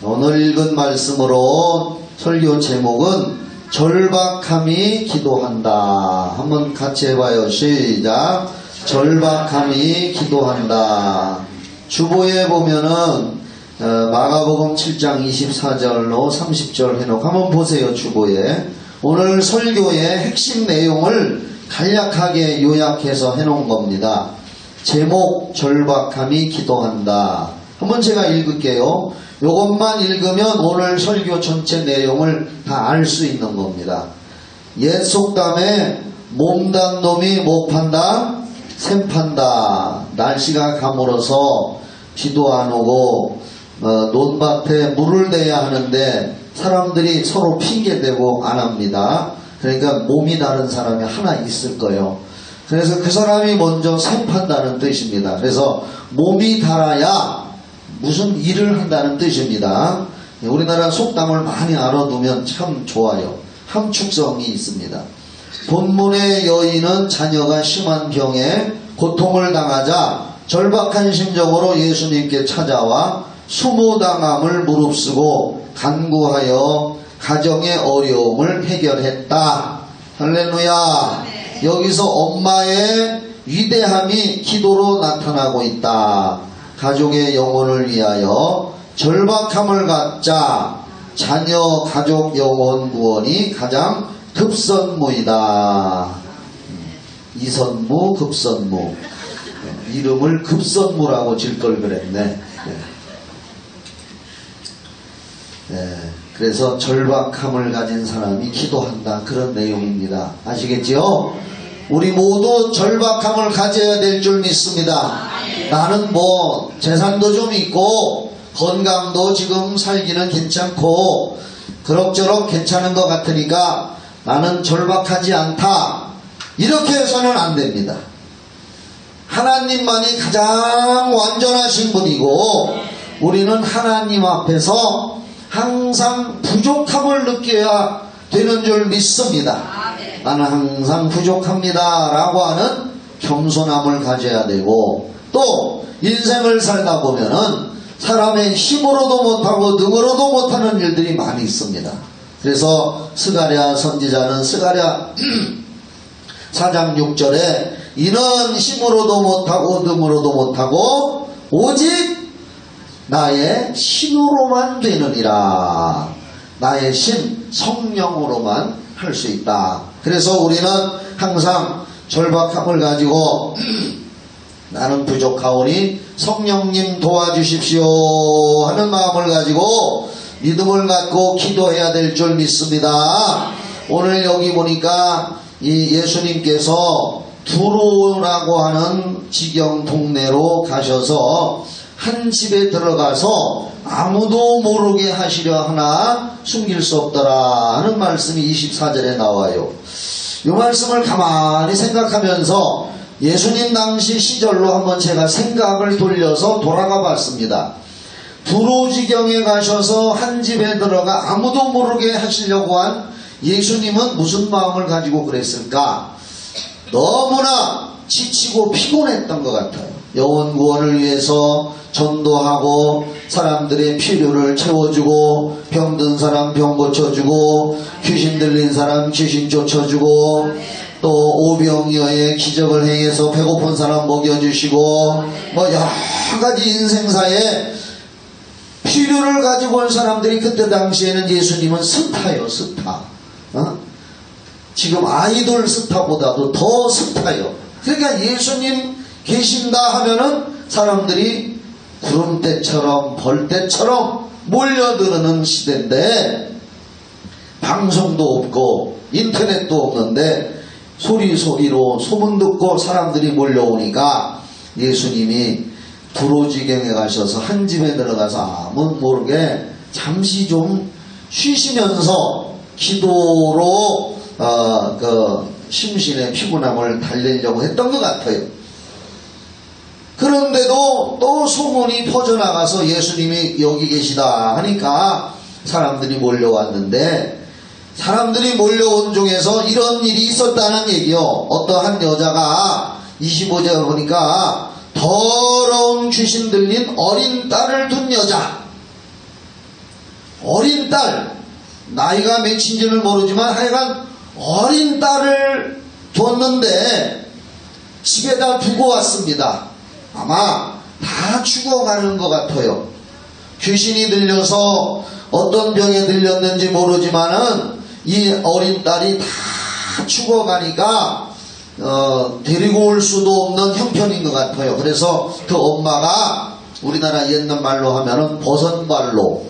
오늘 읽은 말씀으로 설교 제목은 절박함이 기도한다. 한번 같이 해봐요. 시작. 절박함이 기도한다. 주보에 보면은 마가복음 7장 24절로 30절 해놓고 한번 보세요. 주보에 오늘 설교의 핵심 내용을 간략하게 요약해서 해놓은 겁니다. 제목 절박함이 기도한다. 한번 제가 읽을게요. 요것만 읽으면 오늘 설교 전체 내용을 다 알 수 있는 겁니다. 옛 속담에 몸단 놈이 뭐 판다? 샘 판다. 날씨가 가물어서 비도 안 오고 논밭에 물을 대야 하는데 사람들이 서로 핑계대고 안 합니다. 그러니까 몸이 다른 사람이 하나 있을 거예요. 그래서 그 사람이 먼저 샘 판다는 뜻입니다. 그래서 몸이 달아야 무슨 일을 한다는 뜻입니다. 우리나라 속담을 많이 알아두면 참 좋아요. 함축성이 있습니다. 본문의 여인은 자녀가 심한 병에 고통을 당하자 절박한 심정으로 예수님께 찾아와 수모당함을 무릅쓰고 간구하여 가정의 어려움을 해결했다. 할렐루야. 여기서 엄마의 위대함이 기도로 나타나고 있다. 가족의 영혼을 위하여 절박함을 갖자 자녀 가족 영혼 구원이 가장 급선무이다. 이선무 급선무. 이름을 급선무라고 질 걸 그랬네. 그래서 절박함을 가진 사람이 기도한다. 그런 내용입니다. 아시겠지요? 우리 모두 절박함을 가져야 될 줄 믿습니다. 나는 뭐 재산도 좀 있고 건강도 지금 살기는 괜찮고 그럭저럭 괜찮은 것 같으니까 나는 절박하지 않다. 이렇게 해서는 안 됩니다. 하나님만이 가장 완전하신 분이고 우리는 하나님 앞에서 항상 부족함을 느껴야 되는 줄 믿습니다. 나는 항상 부족합니다 라고 하는 겸손함을 가져야 되고 또 인생을 살다 보면은 사람의 힘으로도 못하고 능으로도 못하는 일들이 많이 있습니다. 그래서 스가랴 선지자는 스가랴 4장 6절에 이는 힘으로도 못하고 능으로도 못하고 오직 나의 신으로만 되느니라. 나의 신 성령으로만 할 수 있다. 그래서 우리는 항상 절박함을 가지고 나는 부족하오니 성령님 도와주십시오 하는 마음을 가지고 믿음을 갖고 기도해야 될 줄 믿습니다. 오늘 여기 보니까 이 예수님께서 두로라고 하는 지경 동네로 가셔서 한 집에 들어가서 아무도 모르게 하시려 하나 숨길 수 없더라 하는 말씀이 24절에 나와요. 이 말씀을 가만히 생각하면서 예수님 당시 시절로 한번 제가 생각을 돌려서 돌아가 봤습니다. 두로지경에 가셔서 한 집에 들어가 아무도 모르게 하시려고 한 예수님은 무슨 마음을 가지고 그랬을까? 너무나 지치고 피곤했던 것 같아요. 영혼 구원을 위해서 전도하고 사람들의 필요를 채워주고 병든 사람 병 고쳐주고 귀신 들린 사람 귀신 쫓아주고 또 오병이어의 기적을 행해서 배고픈 사람 먹여주시고 뭐 여러 가지 인생사에 필요를 가지고 온 사람들이 그때 당시에는 예수님은 스타예요. 스타. 지금 아이돌 스타보다도 더 스타예요. 그러니까 예수님 계신다 하면은 사람들이 구름대처럼 벌떼처럼 몰려드는 시대인데 방송도 없고 인터넷도 없는데 소리로 소문 듣고 사람들이 몰려오니까 예수님이 두로지경에 가셔서 한 집에 들어가서 아무 모르게 잠시 좀 쉬시면서 기도로 심신의 피곤함을 달래려고 했던 것 같아요. 그런데도 또 소문이 퍼져나가서 예수님이 여기 계시다 하니까 사람들이 몰려왔는데 사람들이 몰려온 중에서 이런 일이 있었다는 얘기요. 어떠한 여자가 25절 보니까 더러운 귀신 들린 어린 딸을 둔 여자 어린 딸, 나이가 몇인지는 모르지만 하여간 어린 딸을 뒀는데 집에다 두고 왔습니다. 아마 다 죽어가는 것 같아요. 귀신이 들려서 어떤 병에 들렸는지 모르지만은 이 어린 딸이 다 죽어가니까 데리고 올 수도 없는 형편인 것 같아요. 그래서 그 엄마가 우리나라 옛날 말로 하면은 버선발로,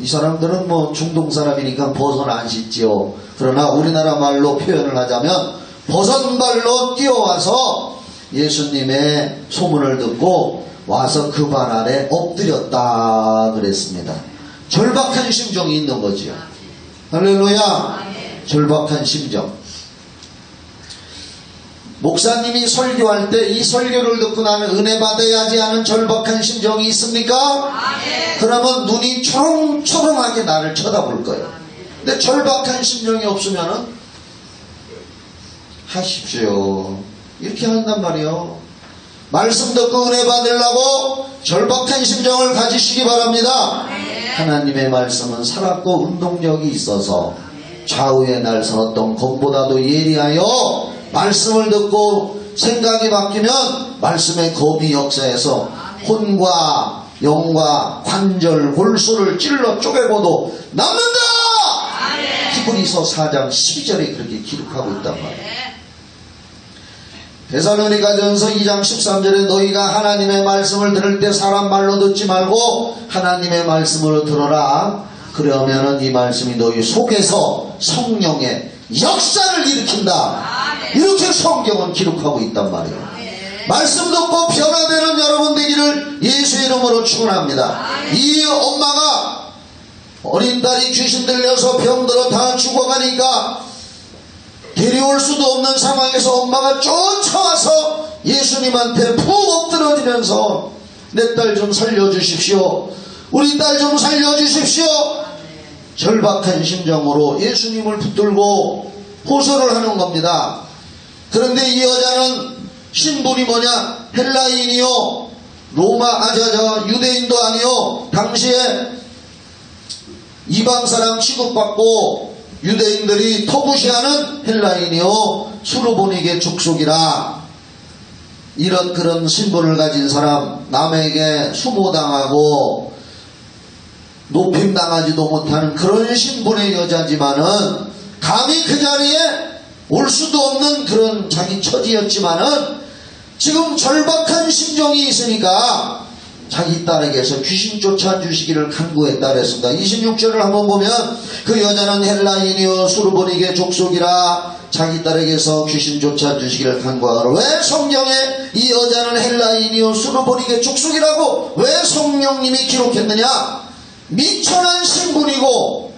이 사람들은 뭐 중동 사람이니까 버선 안 씻지요. 그러나 우리나라 말로 표현을 하자면 버선발로 뛰어와서 예수님의 소문을 듣고 와서 그 발 아래 엎드렸다 그랬습니다. 절박한 심정이 있는 거지요. 할렐루야. 절박한 심정. 목사님이 설교할 때 이 설교를 듣고 나는 은혜 받아야지 하는 절박한 심정이 있습니까? 그러면 눈이 초롱초롱하게 나를 쳐다볼 거예요. 근데 절박한 심정이 없으면은 하십시오 이렇게 한단 말이에요. 말씀 듣고 은혜 받으려고 절박한 심정을 가지시기 바랍니다. 하나님의 말씀은 살았고 운동력이 있어서 좌우에 날 서었던 검보다도 예리하여 말씀을 듣고 생각이 바뀌면 말씀의 검이 역사해서 혼과 영과 관절 골수를 찔러 쪼개고도 남는다. 히브리서 4장 12절에 그렇게 기록하고 있단 말이에요. 데살로니가전서 2장 13절에 너희가 하나님의 말씀을 들을 때 사람 말로 듣지 말고 하나님의 말씀으로 들어라. 그러면은 이 말씀이 너희 속에서 성령의 역사를 일으킨다. 이렇게 성경은 기록하고 있단 말이에요. 말씀 듣고 변화되는 여러분 되기를 예수의 이름으로 축원합니다. 이 엄마가 어린 딸이 귀신 들려서 병들어 다 죽어가니까 데려올 수도 없는 상황에서 엄마가 쫓아와서 예수님한테 푹 엎드러지면서 내 딸 좀 살려주십시오. 우리 딸 좀 살려주십시오. 절박한 심정으로 예수님을 붙들고 호소를 하는 겁니다. 그런데 이 여자는 신분이 뭐냐? 헬라인이요. 유대인도 아니요. 당시에 이방 사람 취급받고 유대인들이 터부시하는 헬라인이요. 수르보니게 족속이라. 이런 그런 신분을 가진 사람, 남에게 수모당하고 높임당하지도 못하는 그런 신분의 여자지만은 감히 그 자리에 올 수도 없는 그런 자기 처지였지만은 지금 절박한 심정이 있으니까 자기 딸에게서 귀신 쫓아주시기를 간구했다 그랬습니다. 26절을 한번 보면 그 여자는 헬라인이요 수르보니게 족속이라 자기 딸에게서 귀신 쫓아주시기를 간구하라. 왜 성경에 이 여자는 헬라인이요 수르보니게 족속이라고 왜 성령님이 기록했느냐? 미천한 신분이고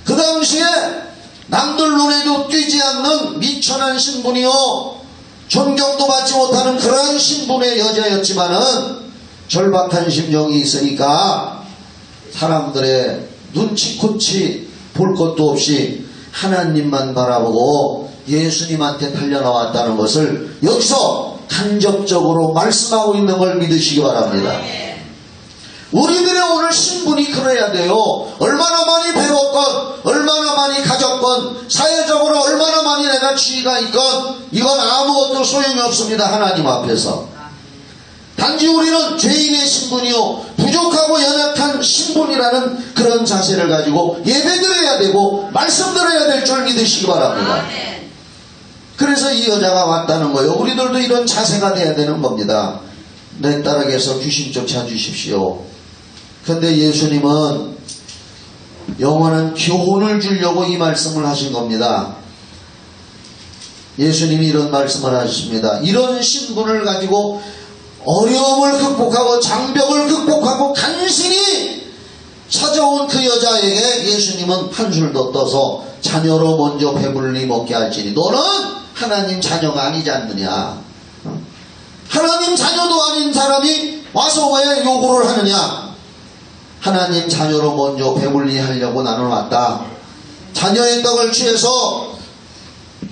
그 당시에 남들 눈에도 띄지 않는 미천한 신분이요 존경도 받지 못하는 그러한 신분의 여자였지만은 절박한 심정이 있으니까 사람들의 눈치코치 볼 것도 없이 하나님만 바라보고 예수님한테 달려나왔다는 것을 여기서 간접적으로 말씀하고 있는 걸 믿으시기 바랍니다. 우리들의 오늘 신분이 그래야 돼요. 얼마나 많이 배웠건 얼마나 많이 가졌건 사회적으로 얼마나 많이 내가 지위가 있건 이건 아무것도 소용이 없습니다. 하나님 앞에서. 단지 우리는 죄인의 신분이요 부족하고 연약한 신분이라는 그런 자세를 가지고 예배드려야 되고 말씀드려야 될 줄 믿으시기 바랍니다. 그래서 이 여자가 왔다는 거예요. 우리들도 이런 자세가 돼야 되는 겁니다. 내 딸에게서 귀신 쫓아주십시오. 그런데 예수님은 영원한 교훈을 주려고 이 말씀을 하신 겁니다. 예수님이 이런 말씀을 하셨습니다. 이런 신분을 가지고 어려움을 극복하고 장벽을 극복하고 간신히 찾아온 그 여자에게 예수님은 한술 더 떠서 자녀로 먼저 배불리 먹게 할지니 너는 하나님 자녀가 아니지 않느냐. 하나님 자녀도 아닌 사람이 와서 왜 요구를 하느냐. 하나님 자녀로 먼저 배불리 하려고 나는 왔다. 자녀의 떡을 취해서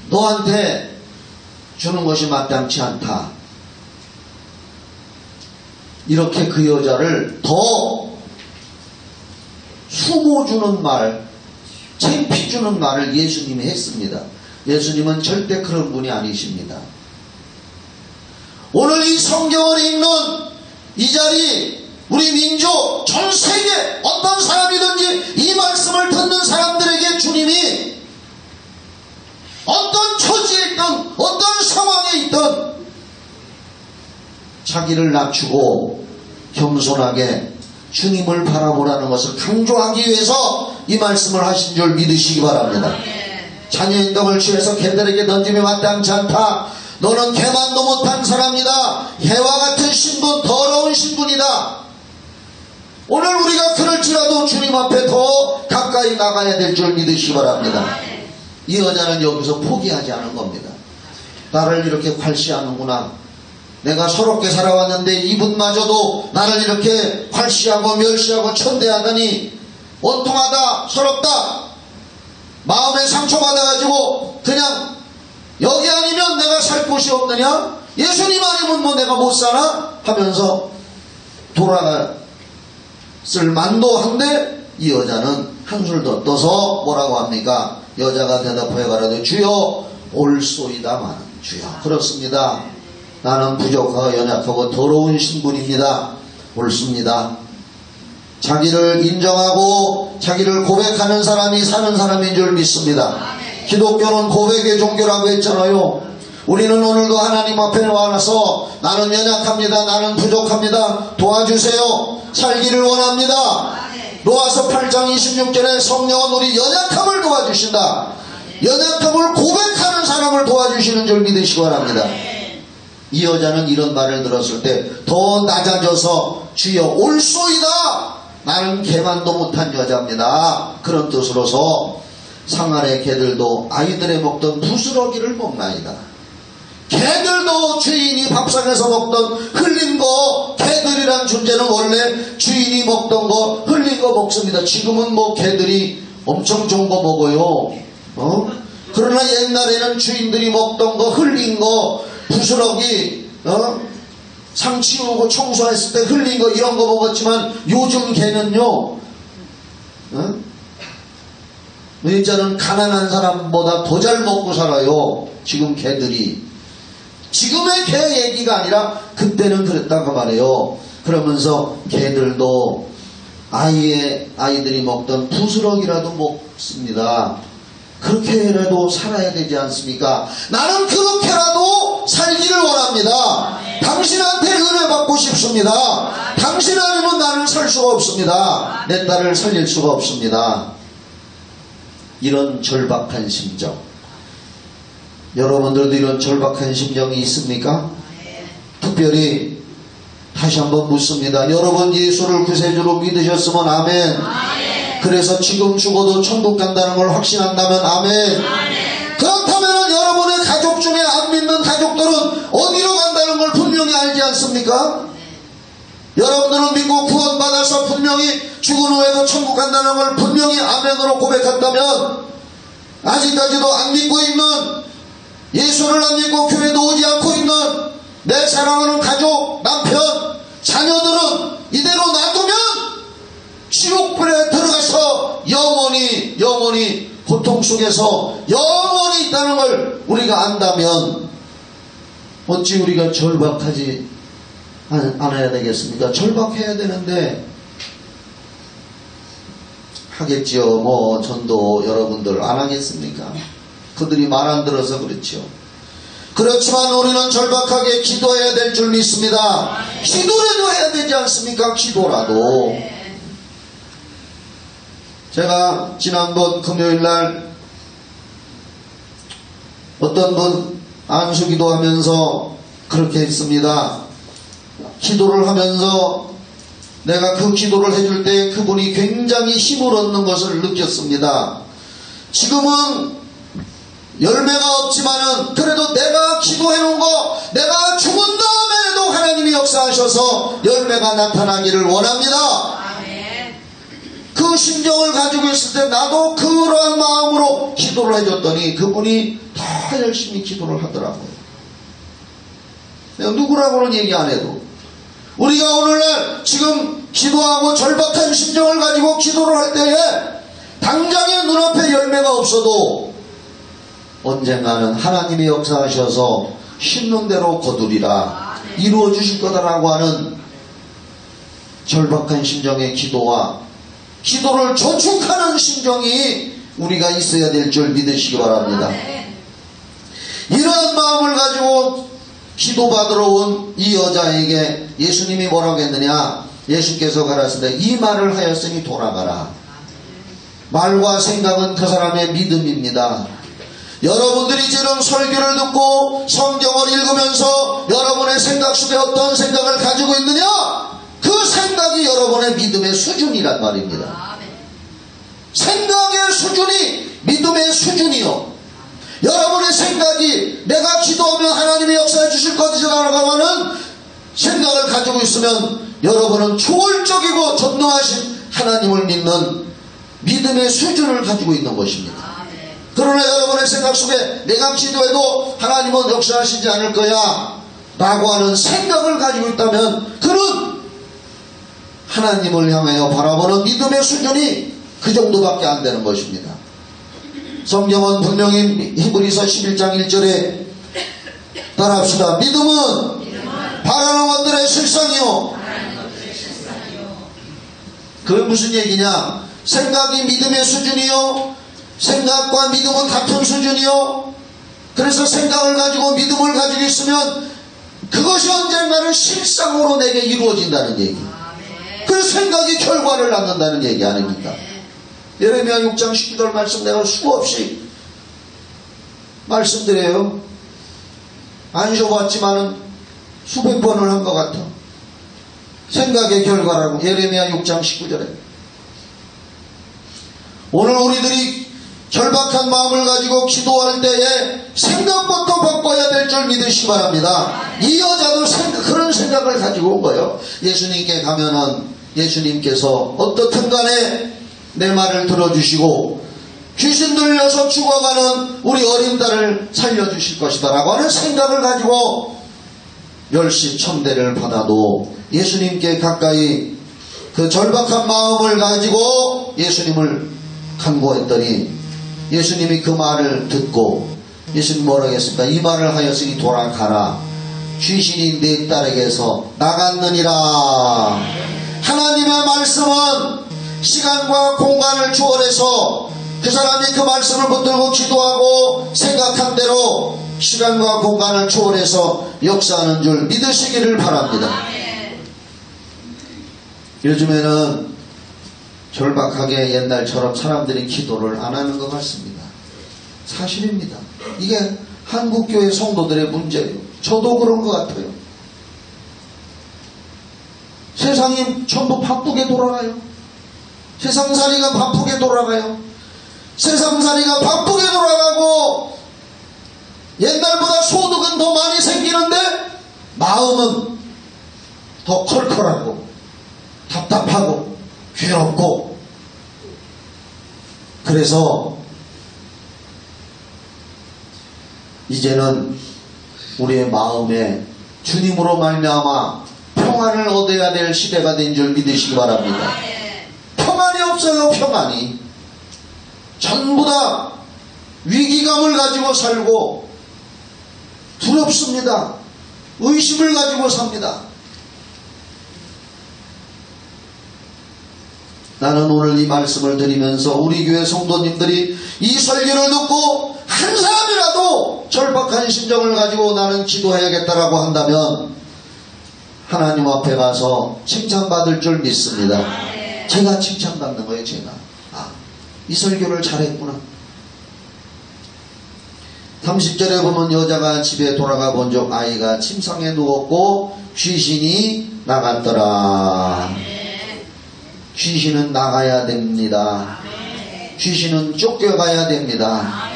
너한테 주는 것이 마땅치 않다. 이렇게 그 여자를 더 수모주는 말, 창피주는 말을 예수님이 했습니다. 예수님은 절대 그런 분이 아니십니다. 오늘 이 성경을 읽는 이 자리, 우리 민족, 전 세계 어떤 사람이든지 이 말씀을 듣는 사람들에게 주님이 어떤 처지에 있든 어떤 상황에 있든 자기를 낮추고 겸손하게 주님을 바라보라는 것을 강조하기 위해서 이 말씀을 하신 줄 믿으시기 바랍니다. 자녀의 떡을 취해서 개들에게 던짐에 마땅치 않다. 너는 개만도 못한 사람이다. 개와 같은 신분, 더러운 신분이다. 오늘 우리가 그럴지라도 주님 앞에 더 가까이 나가야 될 줄 믿으시기 바랍니다. 이 여자는 여기서 포기하지 않은 겁니다. 나를 이렇게 괄시하는구나. 내가 서럽게 살아왔는데 이분마저도 나를 이렇게 괄시하고 멸시하고 천대하더니 원통하다, 서럽다, 마음에 상처받아가지고 그냥 여기 아니면 내가 살 곳이 없느냐? 예수님 아니면 뭐 내가 못 사나? 하면서 돌아갔을 만도 한데 이 여자는 한술 더 떠서 뭐라고 합니까? 여자가 대답하여 가라되 주여 올소이다마는 주여 그렇습니다. 나는 부족하고 연약하고 더러운 신분입니다. 옳습니다. 자기를 인정하고 자기를 고백하는 사람이 사는 사람인 줄 믿습니다. 기독교는 고백의 종교라고 했잖아요. 우리는 오늘도 하나님 앞에 와서 나는 연약합니다. 나는 부족합니다. 도와주세요. 살기를 원합니다. 로마서 8장 26절에 성령은 우리 연약함을 도와주신다. 연약함을 고백하는 사람을 도와주시는 줄 믿으시기 바랍니다. 이 여자는 이런 말을 들었을 때 더 낮아져서 주여 올소이다. 나는 개만도 못한 여자입니다. 그런 뜻으로서 상아래 개들도 아이들의 먹던 부스러기를 먹나이다. 개들도 주인이 밥상에서 먹던 흘린 거, 개들이란 존재는 원래 주인이 먹던 거 흘린 거 먹습니다. 지금은 뭐 개들이 엄청 좋은 거 먹어요. 그러나 옛날에는 주인들이 먹던 거 흘린 거, 부스러기, 상 치우고 청소했을 때 흘린 거 이런 거 먹었지만 요즘 개는요, 여자는 가난한 사람보다 더 잘 먹고 살아요. 지금 개들이. 지금의 개 얘기가 아니라 그때는 그랬다고 말해요. 그러면서 개들도 아이들이 먹던 부스러기라도 먹습니다. 그렇게라도 살아야 되지 않습니까? 나는 그렇게라도 살기를 원합니다. 당신한테 은혜 받고 싶습니다. 당신 아니면 나는 살 수가 없습니다. 내 딸을 살릴 수가 없습니다. 이런 절박한 심정, 여러분들도 이런 절박한 심정이 있습니까? 특별히 다시 한번 묻습니다. 여러분 예수를 구세주로 믿으셨으면 아멘. 그래서 지금 죽어도 천국 간다는 걸 확신한다면 아멘. 그렇다면 여러분의 가족 중에 안 믿는 가족들은 어디로 간다는 걸 분명히 알지 않습니까? 여러분들은 믿고 구원받아서 분명히 죽은 후에도 천국 간다는 걸 분명히 아멘으로 고백한다면, 아직까지도 안 믿고 있는, 예수를 안 믿고 교회도 오지 않고 있는 내 사랑하는 가족, 남편, 자녀들은 이대로 놔두면 지옥불에 들어가서 영원히 고통 속에서 영원히 있다는 걸 우리가 안다면 어찌 우리가 절박하지 않아야 되겠습니까? 절박해야 되는데 하겠지요. 뭐 전도 여러분들 안 하겠습니까? 그들이 말 안 들어서 그렇죠. 그렇지만 우리는 절박하게 기도해야 될 줄 믿습니다. 기도라도 해야 되지 않습니까? 기도라도. 제가 지난번 금요일날 어떤 분 안수기도 하면서 그렇게 했습니다. 기도를 하면서 내가 그 기도를 해줄 때 그분이 굉장히 힘을 얻는 것을 느꼈습니다. 지금은 열매가 없지만은 그래도 내가 기도해놓은 거, 내가 죽은 다음에도 하나님이 역사하셔서 열매가 나타나기를 원합니다. 그 심정을 가지고 있을 때 나도 그러한 마음으로 기도를 해줬더니 그분이 더 열심히 기도를 하더라고요. 내가 누구라고는 얘기 안 해도 우리가 오늘날 지금 기도하고 절박한 심정을 가지고 기도를 할 때에 당장에 눈앞에 열매가 없어도 언젠가는 하나님이 역사하셔서 심는 대로 거두리라, 이루어 주실 거다라고 하는 절박한 심정의 기도와 기도를 저축하는 심정이 우리가 있어야 될 줄 믿으시기 바랍니다. 이러한 마음을 가지고 기도받으러 온 이 여자에게 예수님이 뭐라고 했느냐? 예수께서 가라사대 이 말을 하였으니 돌아가라. 말과 생각은 그 사람의 믿음입니다. 여러분들이 지금 설교를 듣고 성경을 읽으면서 여러분의 생각 속에 어떤 생각을 가지고 있느냐? 그 생각이 여러분의 믿음의 수준이란 말입니다. 생각의 수준이 믿음의 수준이요. 여러분의 생각이 내가 기도하면 하나님이 역사해 주실 것이라고 하는 생각을 가지고 있으면 여러분은 초월적이고 전능하신 하나님을 믿는 믿음의 수준을 가지고 있는 것입니다. 그러나 여러분의 생각 속에 내가 기도해도 하나님은 역사하시지 않을 거야 라고 하는 생각을 가지고 있다면 그는 하나님을 향하여 바라보는 믿음의 수준이 그 정도밖에 안 되는 것입니다. 성경은 분명히 히브리서 11장 1절에 따라합시다. 믿음은 바라는 것들의 실상이요. 그게 무슨 얘기냐? 생각이 믿음의 수준이요, 생각과 믿음은 같은 수준이요. 그래서 생각을 가지고 믿음을 가지고 있으면 그것이 언젠가는 실상으로 내게 이루어진다는 얘기. 그 생각이 결과를 낳는다는 얘기 아닙니까? 예레미야 6장 19절 말씀 내가 수없이 말씀드려요. 안 쉬어봤지만은 수백 번을 한 것 같아. 생각의 결과라고. 예레미야 6장 19절에. 오늘 우리들이 절박한 마음을 가지고 기도할 때에 생각부터 바꿔야 될 줄 믿으시기 바랍니다. 이 여자도 그런 생각을 가지고 온 거예요. 예수님께 가면은 예수님께서 어떻든 간에 내 말을 들어주시고 귀신 들려서 죽어가는 우리 어린 딸을 살려주실 것이다 라고 하는 생각을 가지고 멸시 천대를 받아도 예수님께 가까이 그 절박한 마음을 가지고 예수님을 간구했더니 예수님이 그 말을 듣고 예수님 뭐라고 했습니까? 이 말을 하였으니 돌아가라. 귀신이 내 딸에게서 나갔느니라. 하나님의 말씀은 시간과 공간을 초월해서 그 사람이 그 말씀을 붙들고 기도하고 생각한 대로 시간과 공간을 초월해서 역사하는 줄 믿으시기를 바랍니다. 요즘에는 절박하게 옛날처럼 사람들이 기도를 안 하는 것 같습니다. 사실입니다. 이게 한국교회 성도들의 문제예요. 저도 그런 것 같아요. 세상이 전부 바쁘게 돌아가요. 세상살이가 바쁘게 돌아가요. 세상살이가 바쁘게 돌아가고 옛날보다 소득은 더 많이 생기는데 마음은 더 컬컬하고 답답하고 괴롭고 그래서 이제는 우리의 마음에 주님으로 말미암아 평안을 얻어야 될 시대가 된 줄 믿으시기 바랍니다. 평안이 없어요. 평안이 전부 다 위기감을 가지고 살고 두렵습니다. 의심을 가지고 삽니다. 나는 오늘 이 말씀을 드리면서 우리 교회 성도님들이 이 설교를 듣고 한 사람이라도 절박한 심정을 가지고 나는 기도해야겠다라고 한다면 하나님 앞에 가서 칭찬받을 줄 믿습니다. 제가 칭찬받는 거예요. 제가 이 설교를 잘했구나. 30절에 보면 여자가 집에 돌아가 본 적 아이가 침상에 누웠고 귀신이 나갔더라. 귀신은 나가야 됩니다. 귀신은 쫓겨가야 됩니다.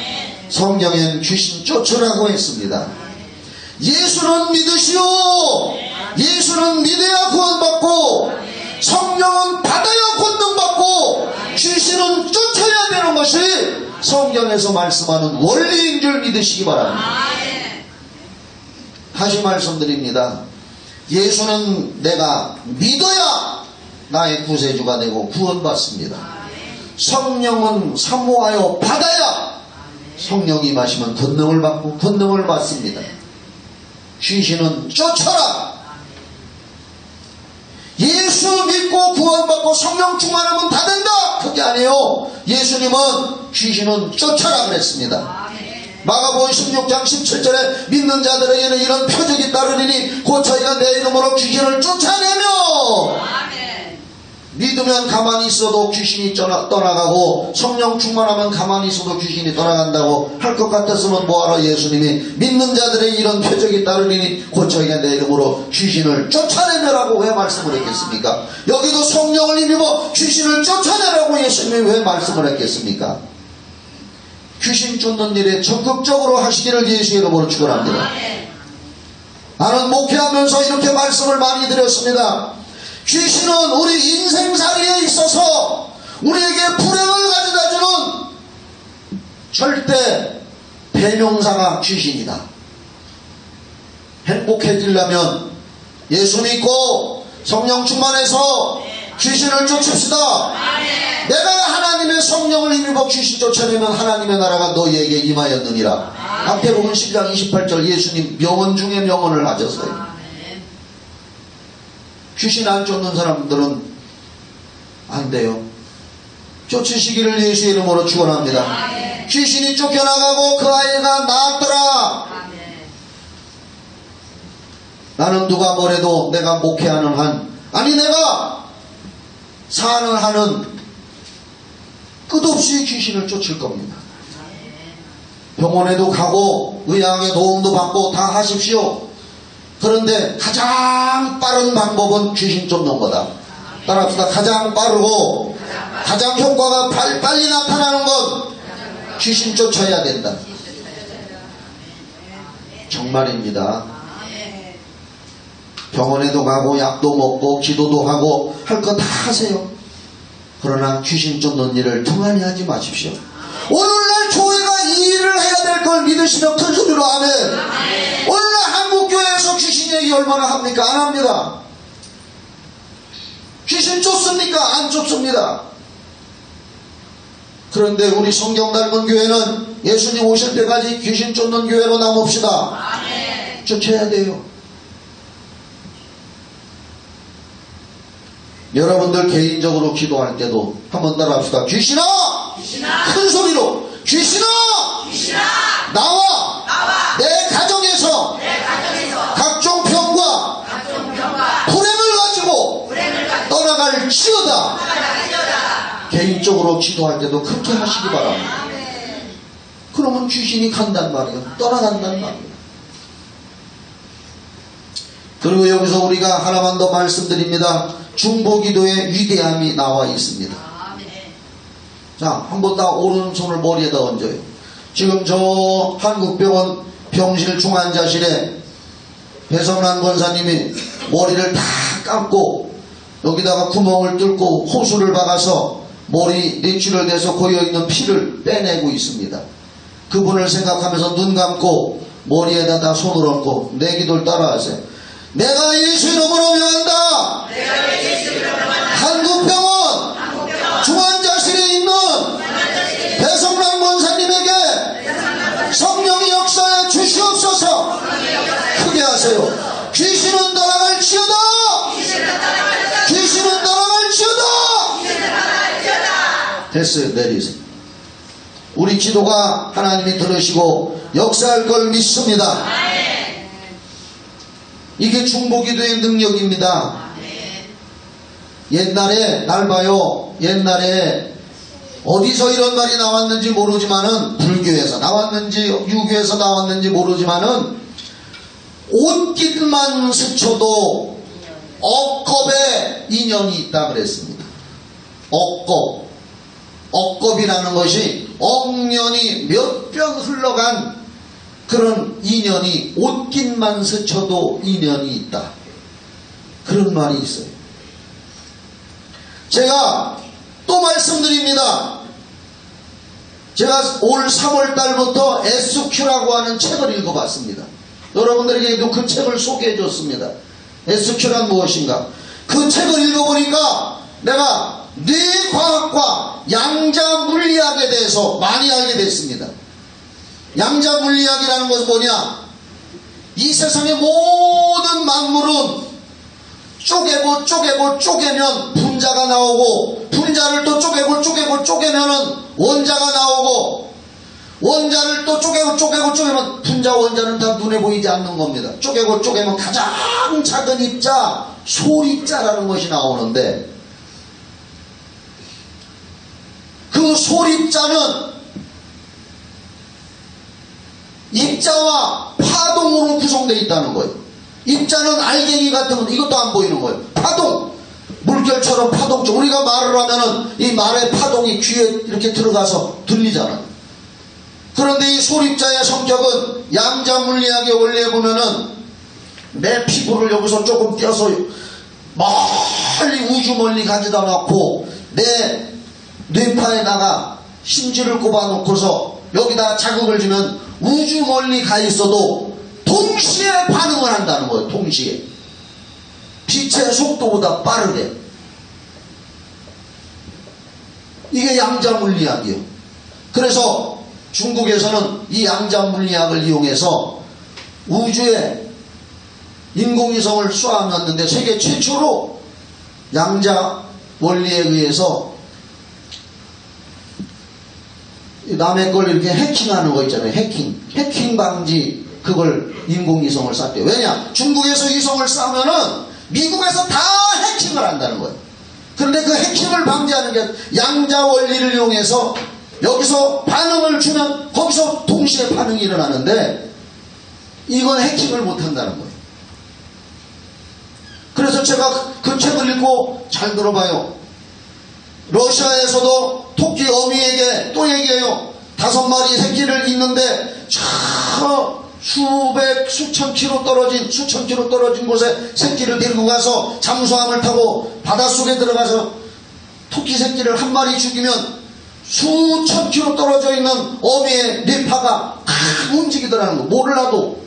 성경엔 귀신 쫓으라고 했습니다. 예수는 믿으시오. 예수는 믿어야 구원받고 성령은 받아야 권능받고 귀신은 쫓아야 되는 것이 성경에서 말씀하는 원리인 줄 믿으시기 바랍니다. 다시 말씀드립니다. 예수는 내가 믿어야 나의 구세주가 되고 구원받습니다. 성령은 사모하여 받아야 성령이 임하시면 권능을 받고 권능을 받습니다. 귀신은 쫓아라. 예수 믿고 구원받고 성령 충만하면 다 된다. 그게 아니에요. 예수님은 귀신은 쫓아라 그랬습니다. 마가복음 16장 17절에 믿는 자들에게는 이런 표적이 따르리니 곧 저희가 내 이름으로 귀신을 쫓아내며 믿으면 가만히 있어도 귀신이 떠나가고 성령 충만하면 가만히 있어도 귀신이 떠나간다고 할 것 같았으면 뭐하러 예수님이 믿는 자들에게 이런 표적이 따르리니 곧 저희가 내 이름으로 귀신을 쫓아내며라고 왜 말씀을 했겠습니까? 여기도 성령을 힘입어 귀신을 쫓아내라고 예수님이 왜 말씀을 했겠습니까? 귀신 쫓는 일에 적극적으로 하시기를 예수의 이름으로 축원합니다. 나는 목회하면서 이렇게 말씀을 많이 드렸습니다. 귀신은 우리 인생살이에 있어서 우리에게 불행을 가져다주는 절대 대명사가 귀신이다. 행복해지려면 예수 믿고 성령 충만해서 귀신을 쫓읍시다. 내가 하나님의 성령을 힘입어 귀신 쫓아내면 하나님의 나라가 너희에게 임하였느니라. 마태복음 10장 28절 예수님 명언 중에 명언을 하셨어요. 귀신 안 쫓는 사람들은 안 돼요. 쫓으시기를 예수의 이름으로 축원합니다. 귀신이 쫓겨나가고 그 아이가 나았더라. 나는 누가 뭐래도 내가 목회하는 한, 아니 내가 사는 한은 끝없이 귀신을 쫓을 겁니다. 병원에도 가고 의학의 도움도 받고 다 하십시오. 그런데 가장 빠른 방법은 귀신 쫓는 거다. 따라합시다. 가장 빠르고 가장 효과가 빨리 나타나는 건 귀신 쫓아야 된다. 정말입니다. 병원에도 가고 약도 먹고 기도도 하고 할 거 다 하세요. 그러나 귀신 쫓는 일을 등한히 하지 마십시오. 오늘날 교회가 이 일을 해야 될 걸 믿으시면 큰 소리로 아멘. 오늘날 한국교회에서 귀신 얘기 얼마나 합니까? 안 합니다. 귀신 쫓습니까? 안 쫓습니다. 그런데 우리 성경 닮은 교회는 예수님 오실 때까지 귀신 쫓는 교회로 남읍시다. 쫓아야 돼요. 여러분들 개인적으로 기도할 때도 한번 따라합시다. 귀신아! 큰 소리로 귀신아! 나와! 내 가정에서 각종 병과 불행을 가지고 떠나갈지어다. 개인적으로 기도할 때도 그렇게 하시기 바랍니다. 그러면 귀신이 간단 말이에요. 떠나간단 말이에요. 그리고 여기서 우리가 하나만 더 말씀드립니다. 중보기도의 위대함이 나와 있습니다. 자, 한번 다 오른손을 머리에다 얹어요. 지금 저 한국병원 병실 중환자실에 배성란 권사님이 머리를 다 감고 여기다가 구멍을 뚫고 호수를 박아서 머리 뇌출혈돼서 고여있는 피를 빼내고 있습니다. 그분을 생각하면서 눈 감고 머리에다 다 손을 얹고 내 기도를 따라하세요. 내가 예수 이름으로 명한다. 한국병원 중환자실에 있는 배성란 권사님에게 성령의 역사에 주시옵소서. 크게 하세요. 귀신은 떠나갈지어다. 귀신은 떠나갈지어다. 됐어요. 내리세요. 우리 기도가 하나님이 들으시고 역사할 걸 믿습니다. 이게 중보기도의 능력입니다. 옛날에 날 봐요. 옛날에 어디서 이런 말이 나왔는지 모르지만은 불교에서 나왔는지 유교에서 나왔는지 모르지만은 옷깃만 스쳐도 억겁에 인연이 있다 그랬습니다. 억겁이라는 것이 억년이 몇 편 흘러간 그런 인연이 옷깃만 스쳐도 인연이 있다. 그런 말이 있어요. 제가 또 말씀드립니다. 제가 올 3월 달부터 SQ라고 하는 책을 읽어봤습니다. 여러분들에게도 그 책을 소개해 줬습니다. SQ란 무엇인가? 그 책을 읽어보니까 내가 뇌과학과 양자물리학에 대해서 많이 알게 됐습니다. 양자물리학이라는 것은 뭐냐? 이 세상의 모든 만물은 쪼개면 분자가 나오고, 분자를 또 쪼개면은 원자가 나오고, 원자를 또 쪼개면 분자 원자는 다 눈에 보이지 않는 겁니다. 쪼개면 가장 작은 입자, 소입자라는 것이 나오는데, 그 소입자는 입자와 파동으로 구성되어 있다는 거예요. 입자는 알갱이 같은 건 이것도 안 보이는 거예요. 파동, 물결처럼 파동처럼 우리가 말을 하면은 이 말의 파동이 귀에 이렇게 들어가서 들리잖아요. 그런데 이 소립자의 성격은 양자물리학의 원리에 보면은 내 피부를 여기서 조금 떼어서 멀리 우주 멀리 가져다 놓고 내 뇌파에다가 심지를 꼽아 놓고서 여기다 자극을 주면 우주 멀리 가 있어도 동시에 반응을 한다는 거예요. 동시에. 빛의 속도보다 빠르게. 이게 양자물리학이에요. 그래서 중국에서는 이 양자물리학을 이용해서 우주에 인공위성을 쏘아놨는데 세계 최초로 양자 원리에 의해서 남의 걸 이렇게 해킹하는 거 있잖아요. 해킹 방지, 그걸 인공위성을 쐈대요. 왜냐? 중국에서 위성을 쏘면은 미국에서 다 해킹을 한다는 거예요. 그런데 그 해킹을 방지하는 게 양자 원리를 이용해서 여기서 반응을 주면 거기서 동시에 반응이 일어나는데 이건 해킹을 못 한다는 거예요. 그래서 제가 그 책을 읽고 잘 들어봐요. 러시아에서도 토끼 어미에게 또 얘기해요. 5마리 새끼를 있는데 저 수천 킬로 떨어진 곳에 새끼를 데리고 가서 잠수함을 타고 바닷속에 들어가서 토끼 새끼를 한 마리 죽이면 수천 킬로 떨어져 있는 어미의 뇌파가 움직이더라는 거. 몰라도.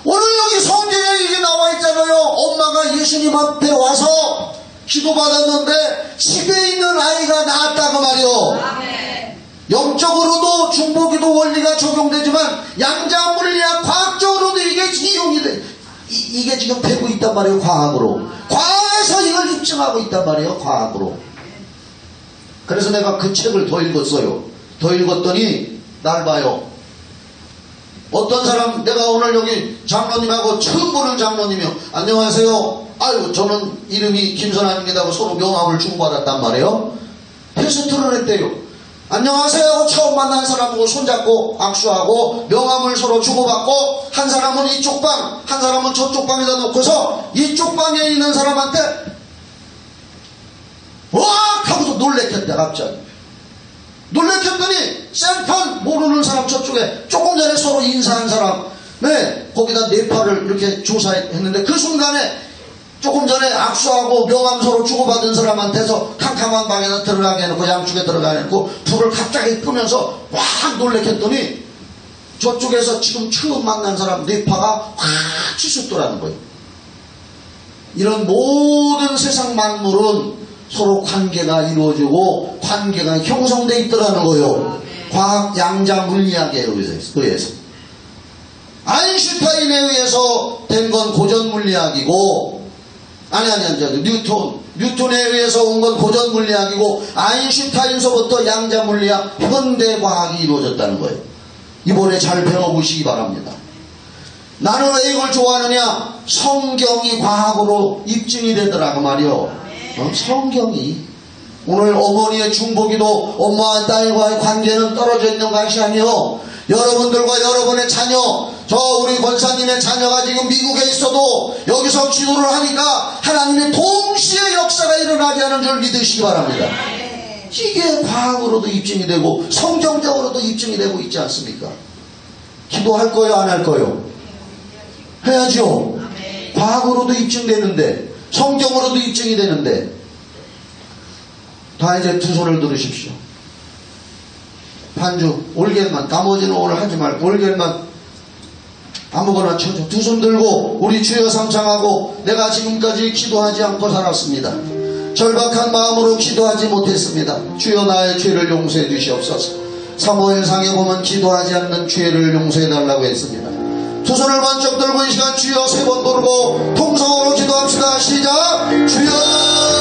오늘 여기 성경에 이게 나와 있잖아요. 엄마가 예수님 앞에 와서 기도받았는데 집에 있는 아이가 낳았다고 말이요. 영적으로도 중보기도 원리가 적용되지만 양자물리학 과학적으로도 이게 이용이 돼. 이게 지금 되고 있단 말이에요. 과학으로. 과학에서 이걸 입증하고 있단 말이에요. 과학으로. 그래서 내가 그 책을 더 읽었어요. 더 읽었더니 날 봐요. 어떤 사람, 내가 오늘 여기 장로님하고 처음 보는 장로님이요. 안녕하세요. 아유, 저는 이름이 김선환입니다 하고 서로 명함을 주고받았단 말이에요. 테스트를 했대요. 안녕하세요. 처음 만난 사람하고 손잡고 악수하고 명함을 서로 주고받고, 한 사람은 이쪽 방, 한 사람은 저쪽 방에다 놓고서 이쪽 방에 있는 사람한테 와! 하고서 놀래켰대. 갑자기 놀래켰더니 생판 모르는 사람 저쪽에 조금 전에 서로 인사한 사람, 네, 거기다 뇌파를 이렇게 조사했는데 그 순간에 조금 전에 악수하고 명함 서로 주고받은 사람한테서 캄캄한 방에다 들어가게 해놓고 양쪽에 들어가게 해놓고 불을 갑자기 끄면서 확 놀래켰더니 저쪽에서 지금 처음 만난 사람 뇌파가 확 치솟더라는 거예요. 이런 모든 세상 만물은 서로 관계가 이루어지고 관계가 형성되어 있더라는 거예요. 과학 양자 물리학에 의해서. 아인슈타인에 의해서 된 건 고전 물리학이고, 뉴턴에 의해서 온 건 고전 물리학이고, 아인슈타인서부터 양자 물리학, 현대 과학이 이루어졌다는 거예요. 이번에 잘 배워보시기 바랍니다. 나는 왜 이걸 좋아하느냐? 성경이 과학으로 입증이 되더라고 말이요. 성경이. 오늘 어머니의 중보기도 엄마와 딸과의 관계는 떨어져 있는 것이 아니요, 여러분들과 여러분의 자녀, 저 우리 권사님의 자녀가 지금 미국에 있어도 여기서 기도를 하니까 하나님의 동시에 역사가 일어나게 하는 줄 믿으시기 바랍니다. 이게 과학으로도 입증이 되고 성경적으로도 입증이 되고 있지 않습니까? 기도할 거예요, 안 할 거예요? 해야죠. 과학으로도 입증되는데, 성경으로도 입증이 되는데. 다 이제 두 손을 들으십시오. 반주 올겔만, 나머지는 오늘 하지 말고 올겔만 아무거나 쳐줘. 두 손 들고 우리 주여 삼창하고, 내가 지금까지 기도하지 않고 살았습니다. 절박한 마음으로 기도하지 못했습니다. 주여 나의 죄를 용서해 주시옵소서. 사무엘상에 보면 기도하지 않는 죄를 용서해 달라고 했습니다. 두 손을 번쩍 들고 이 시간 주여 세 번 부르고 통성으로 기도합시다. 시작. 주여